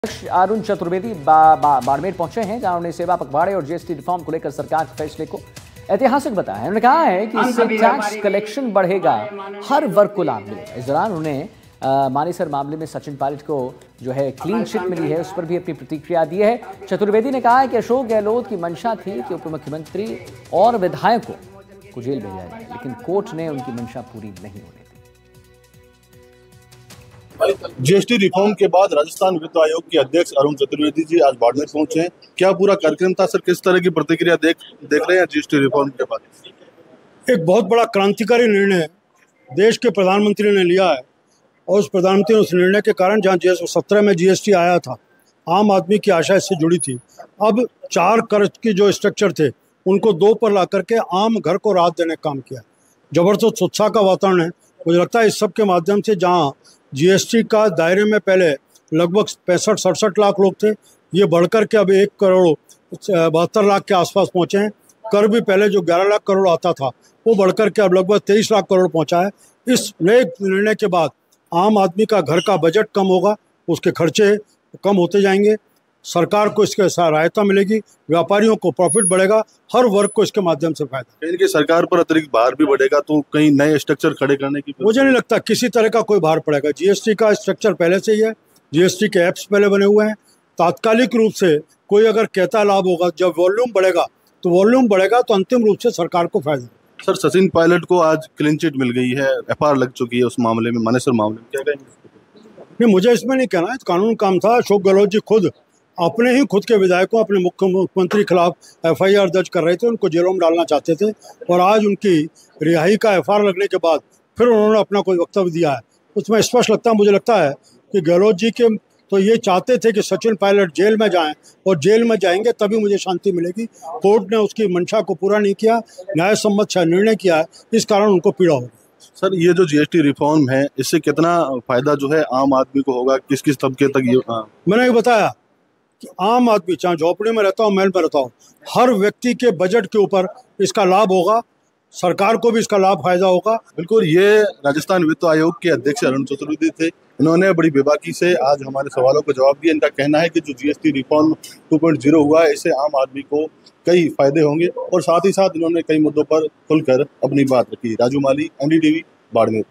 अरुण चतुर्वेदी बाड़मेर पहुंचे हैं, जहां उन्होंने सेवा पखवाड़े और जीएसटी रिफॉर्म को लेकर सरकार के फैसले को ऐतिहासिक बताया है। उन्होंने कहा है कि इससे टैक्स कलेक्शन बढ़ेगा, हर वर्ग को लाभ मिलेगा। इस दौरान उन्हें मानेसर मामले में सचिन पायलट को जो है क्लीन चिट मिली है, उस पर भी अपनी प्रतिक्रिया दी है। चतुर्वेदी ने कहा है कि अशोक गहलोत की मंशा थी कि उप मुख्यमंत्री और विधायकों को जेल भेजा जाए, लेकिन कोर्ट ने उनकी मंशा पूरी नहीं होने दी। जीएसटी रिफॉर्म के बाद राजस्थान वित्त आयोग के अध्यक्ष अरुण चतुर्वेदी जी आज बाड़मेर पहुंचे हैं। क्या पूरा कार्यक्रम था सर? किस तरह की प्रतिक्रिया देख रहे हैं जीएसटी रिफॉर्म के बाद? एक बहुत बड़ा क्रांतिकारी निर्णय देश के प्रधानमंत्री ने लिया है, और उस प्रधानमंत्री ने उस निर्णय के कारण जहाँ 2017 में जीएसटी आया था, आम आदमी की आशा इससे जुड़ी थी। अब 4 कर के जो स्ट्रक्चर थे उनको 2 पर ला करके आम घर को राहत देने का काम किया। जबरदस्त उत्साह का वातावरण है। मुझे लगता है इस सब के माध्यम से जहाँ जीएसटी का दायरे में पहले लगभग 65-67 लाख लोग थे, ये बढ़कर के अब 1 करोड़ 72 लाख के आसपास पहुँचे हैं। कर भी पहले जो 11 लाख करोड़ आता था वो बढ़कर के अब लगभग 23 लाख करोड़ पहुँचा है। इस नए निर्णय के बाद आम आदमी का घर का बजट कम होगा, उसके खर्चे कम होते जाएंगे, सरकार को इसके सहायता मिलेगी, व्यापारियों को प्रॉफिट बढ़ेगा, हर वर्ग को इसके माध्यम से फायदा। इनके सरकार पर अतिरिक्त भार भी बढ़ेगा, तो कहीं नए स्ट्रक्चर खड़े करने की मुझे नहीं लगता किसी तरह का कोई भार पड़ेगा। जीएसटी का स्ट्रक्चर पहले से ही है, जीएसटी के ऐप्स पहले बने हुए हैं। तात्कालिक रूप से कोई अगर कहता लाभ होगा, जब वॉल्यूम बढ़ेगा तो अंतिम रूप से सरकार को फायदा। सर, सचिन पायलट को आज क्लीन चिट मिल गई है, एफआईआर लग चुकी है उस मामले में, मानेसर मामले में, क्या कहेंगे? नहीं, मुझे इसमें नहीं कहना है, कानून काम था। अशोक गहलोत जी खुद खुद के विधायकों, अपने मुख्यमंत्री खिलाफ एफआईआर दर्ज कर रहे थे, उनको जेलों में डालना चाहते थे, और आज उनकी रिहाई का एफआईआर लगने के बाद फिर उन्होंने अपना कोई वक्तव्य दिया है। उसमें स्पष्ट मुझे लगता है कि गहलोत जी के तो ये चाहते थे कि सचिन पायलट जेल में जाएं, और जेल में जाएंगे तभी मुझे शांति मिलेगी। कोर्ट ने उसकी मंशा को पूरा नहीं किया, न्याय सम्मत निर्णय किया है, इस कारण उनको पीड़ा होगी। सर, ये जो जीएसटी रिफॉर्म है, इससे कितना फायदा जो है आम आदमी को होगा, किस किस तबके तक ये? मैंने ये बताया कि आम आदमी, चाहे झोपड़ी में रहता हो, महल में रहता हो, हर व्यक्ति के बजट के ऊपर इसका लाभ होगा, सरकार को भी इसका लाभ फायदा होगा। बिल्कुल। ये राजस्थान वित्त आयोग के अध्यक्ष अरुण चतुर्वेदी थे। इन्होंने बड़ी बेबाकी से आज हमारे सवालों का जवाब दिया। इनका कहना है कि जो जीएसटी रिफॉर्म 2.0 हुआ है, इससे आम आदमी को कई फायदे होंगे, और साथ ही साथ इन्होंने कई मुद्दों पर खुलकर अपनी बात रखी। राजू माली, एनडीटीवी, बाड़मेर।